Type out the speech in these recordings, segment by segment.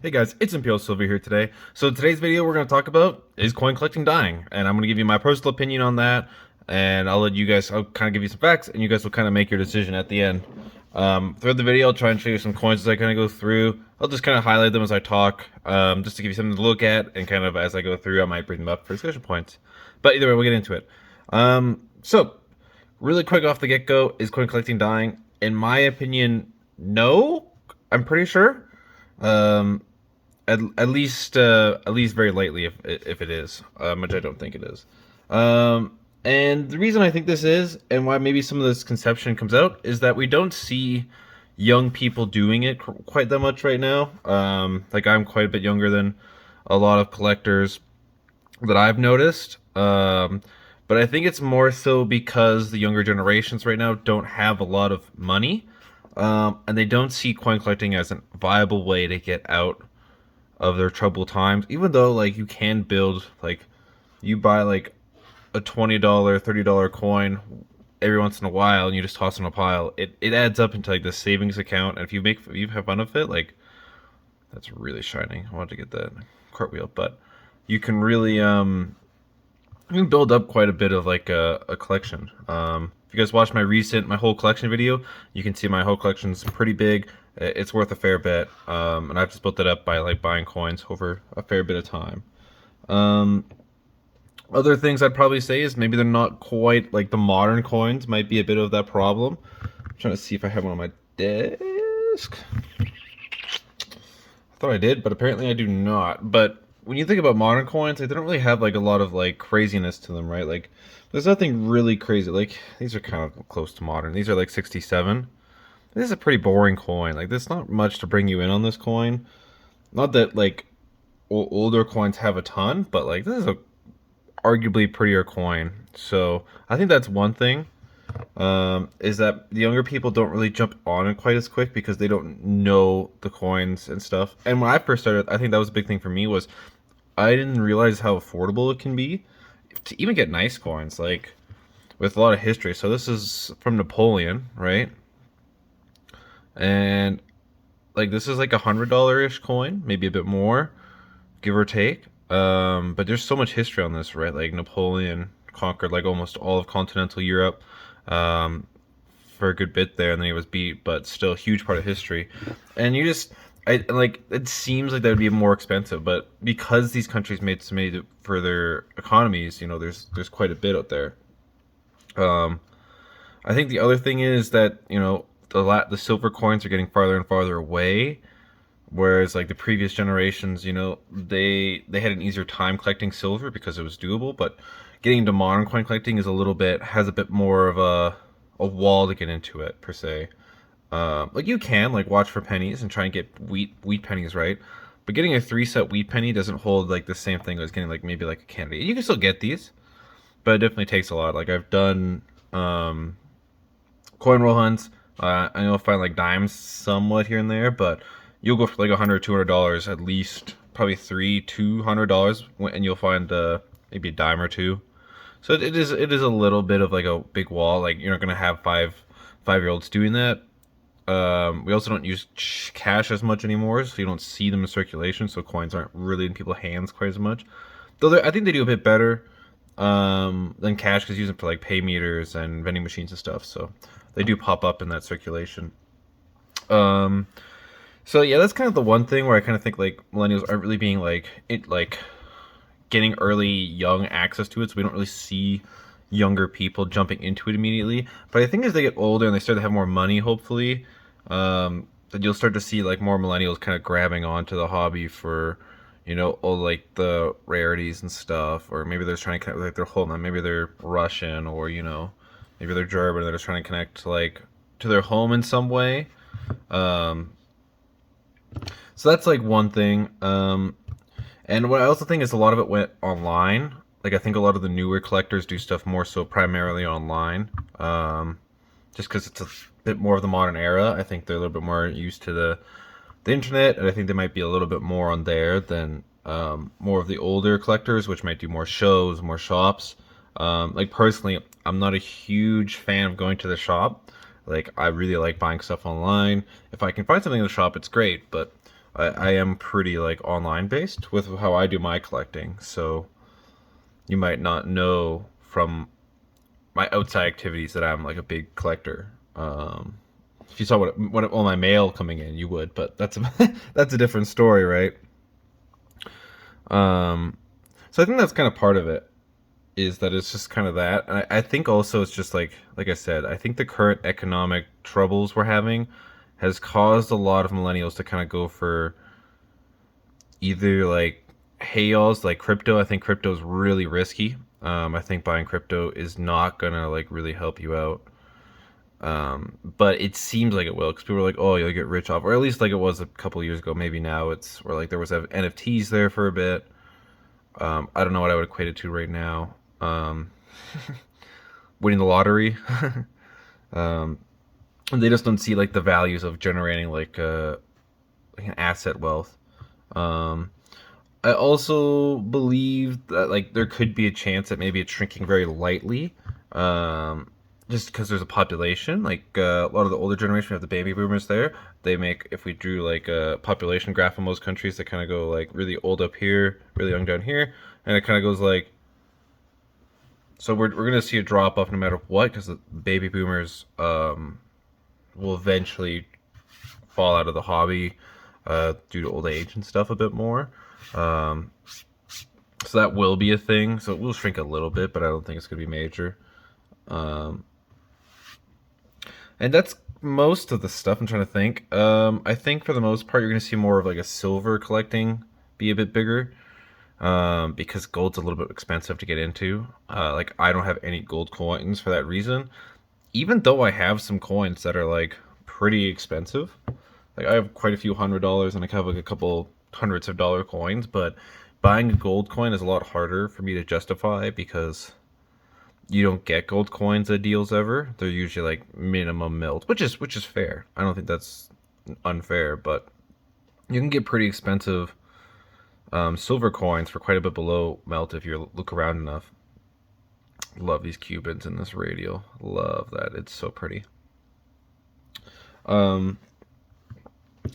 Hey guys, it's Imperial Silver here today. So today's video we're going to talk about is coin collecting dying, and I'm going to give you my personal opinion on that, and I'll kind of give you some facts, and you guys will kind of make your decision at the end. Throughout the video, I'll try and show you some coins as I kind of go through. I'll just kind of highlight them as I talk, just to give you something to look at, and kind of as I go through, I might bring them up for discussion points. But either way, we'll get into it. So really quick off the get-go, is coin collecting dying? In my opinion, no. I'm pretty sure. Um, at least very lightly if it is, which I don't think it is. And the reason I think this is, and why maybe some of this conception comes out, is that we don't see young people doing it quite that much right now. Like I'm quite a bit younger than a lot of collectors that I've noticed. But I think it's more so because the younger generations right now don't have a lot of money, and they don't see coin collecting as a viable way to get out of their troubled times. Even though like you can build, like you buy like a $20, $30 coin every once in a while and you just toss in a pile, it adds up into like the savings account, and if you have fun of it, like that's really shining. I wanted to get that cartwheel, but you can really you can build up quite a bit of like a collection. If you guys watch my whole collection video, you can see my whole collection's pretty big. It's worth a fair bit, and I've just built it up by like buying coins over a fair bit of time. Um, Other things I'd probably say is maybe they're not quite like the modern coins. Might be a bit of that problem. I'm trying to see if I have one on my desk. I thought I did, but apparently I do not. But when you think about modern coins, like, they don't really have like a lot of like craziness to them, right? Like there's nothing really crazy. Like these are kind of close to modern. These are like 67. This is a pretty boring coin. Like there's not much to bring you in on this coin. Not that like older coins have a ton, but like this is a arguably prettier coin. So I think that's one thing. Is that the younger people don't really jump on it quite as quick because they don't know the coins and stuff. And when I first started, I think that was a big thing for me was I didn't realize how affordable it can be to even get nice coins, like with a lot of history. So this is from Napoleon, right? And like this is like $100 ish coin, maybe a bit more, give or take. But there's so much history on this, right? Like Napoleon conquered like almost all of continental Europe, um, for a good bit there, and then he was beat, but still a huge part of history. And you just, I like. It seems like that would be more expensive, but because these countries made it for their economies, there's quite a bit out there. Um, I think the other thing is that the silver coins are getting farther and farther away. Whereas like the previous generations, they had an easier time collecting silver because it was doable, but getting into modern coin collecting has a bit more of a wall to get into it per se. Like you can like watch for pennies and try and get wheat pennies, right? But getting a 3 set wheat penny doesn't hold like the same thing as getting like maybe like a candy. You can still get these, but it definitely takes a lot. Like I've done coin roll hunts. I know I find like dimes somewhat here and there, but you'll go for like $100, $200 at least, probably $200, and you'll find maybe a dime or two. So it is a little bit of like a big wall. Like you're not gonna have five-year olds doing that. We also don't use cash as much anymore, so you don't see them in circulation. So coins aren't really in people's hands quite as much. Though I think they do a bit better than cash because you use them for like pay meters and vending machines and stuff. So they do pop up in that circulation. Um, so yeah, that's kind of the one thing where I kind of think like millennials aren't really being like getting early young access to it, so we don't really see younger people jumping into it immediately. But I think as they get older and they start to have more money, hopefully, that you'll start to see like more millennials kind of grabbing onto the hobby for all like the rarities and stuff, or maybe they're trying to connect, like they're holding on, maybe they're Russian, or maybe they're German, and they're just trying to connect like to their home in some way. Um, so that's like one thing. And what I also think is a lot of it went online. Like I think a lot of the newer collectors do stuff more so primarily online. Just because it's a bit more of the modern era. I think they're a little bit more used to the internet, and I think they might be a little bit more on there than more of the older collectors, which might do more shows, more shops. Like personally, I'm not a huge fan of going to the shop. Like I really like buying stuff online. If I can find something in the shop, it's great. But I am pretty like online based with how I do my collecting. So you might not know from my outside activities that I'm like a big collector. If you saw what all my mail coming in, you would, but that's a, that's a different story, right? Um, so I think that's kind of part of it, is that it's just kind of that, and I think also it's just like I said, I think the current economic troubles we're having has caused a lot of millennials to kind of go for either like hayals like crypto. I think crypto is really risky. I think buying crypto is not gonna like really help you out. But it seems like it will because people are like, oh, you'll get rich off, or at least like it was a couple years ago. Maybe now it's where like there was NFTs there for a bit. I don't know what I would equate it to right now. Winning the lottery. And they just don't see like the values of generating like an asset wealth. Um, I also believe that like there could be a chance that maybe it's shrinking very lightly, just because there's a population. Like a lot of the older generation, we have the baby boomers there. They make if we drew like a population graph in most countries, they kind of go like really old up here, really young down here, and it kind of goes like. So we're gonna see a drop off no matter what because the baby boomers will eventually fall out of the hobby due to old age and stuff a bit more. Um, so that will be a thing. So it will shrink a little bit, but I don't think it's going to be major. Um, and that's most of the stuff I'm trying to think. I think for the most part, you're going to see more of like a silver collecting be a bit bigger because gold's a little bit expensive to get into. Like I don't have any gold coins for that reason, even though I have some coins that are like pretty expensive. Like I have quite a few $100 and I have like a couple hundreds of dollar coins, but buying a gold coin is a lot harder for me to justify because you don't get gold coins at deals ever. They're usually like minimum melt, which is fair. I don't think that's unfair, but you can get pretty expensive silver coins for quite a bit below melt if you look around enough. Love these Cubans in this radial. Love that. It's so pretty. Um,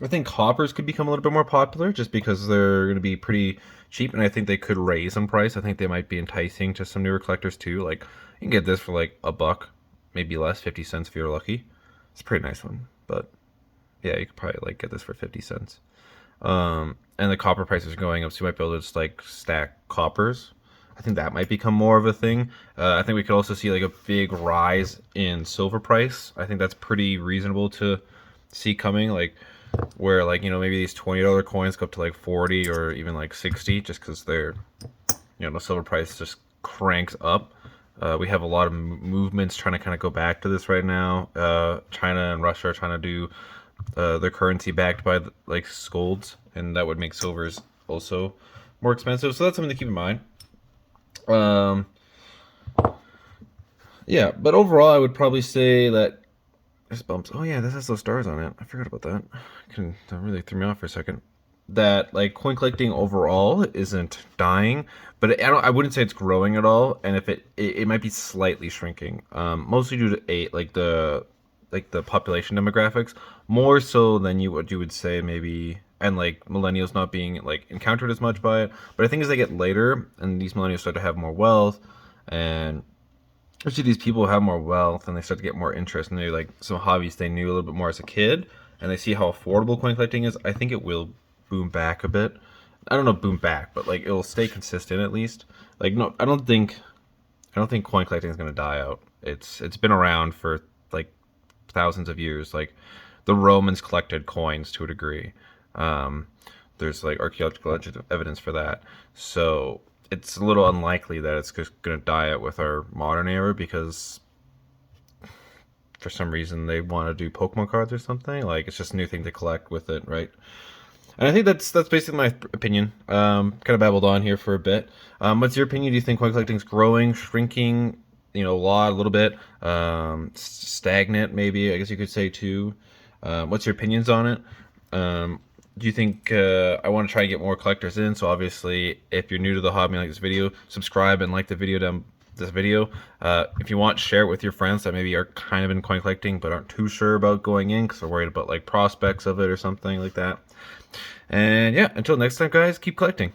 I think coppers could become a little bit more popular just because they're going to be pretty cheap, and I think they could raise in price. I think they might be enticing to some newer collectors too. Like you can get this for like a buck, maybe less, 50 cents if you're lucky. It's a pretty nice one, but yeah, you could probably like get this for 50 cents. And the copper prices are going up, so you might be able to just like stack coppers. I think that might become more of a thing. I think we could also see like a big rise in silver price. I think that's pretty reasonable to see coming. Like where like maybe these $20 coins go up to like 40 or even like 60 just because they're the silver price just cranks up. We have a lot of movements trying to kind of go back to this right now. China and Russia are trying to do their currency backed by like golds, and that would make silvers also more expensive, so that's something to keep in mind. um yeah, but overall I would probably say that there's bumps. Oh yeah, this has those stars on it. I forgot about that. That really threw me off for a second. That like coin collecting overall isn't dying, but I wouldn't say it's growing at all. And if it might be slightly shrinking, mostly due to the population demographics, more so than what you would say maybe, and like millennials not being like encountered as much by it. But I think as they get later and these millennials start to have more wealth and especially these people have more wealth and they start to get more interest in like some hobbies they knew a little bit more as a kid and they see how affordable coin collecting is, I think it will boom back a bit. I don't know boom back, but like it'll stay consistent at least. Like no, I don't think coin collecting is going to die out. It's been around for like thousands of years. Like the Romans collected coins to a degree. Um, there's like archaeological evidence for that. So it's a little unlikely that it's just going to die out with our modern era because for some reason they want to do Pokemon cards or something. Like it's just a new thing to collect with it, right? And I think that's basically my opinion. Kind of babbled on here for a bit. What's your opinion? Do you think coin collecting is growing, shrinking? A little bit, stagnant, maybe. I guess you could say too. What's your opinions on it? Do you think I want to try and get more collectors in? So obviously, if you're new to the hobby and like this video, subscribe and like the video down this video. If you want, share it with your friends that maybe are kind of in coin collecting but aren't too sure about going in because they're worried about like prospects of it or something like that. And yeah, until next time, guys, keep collecting.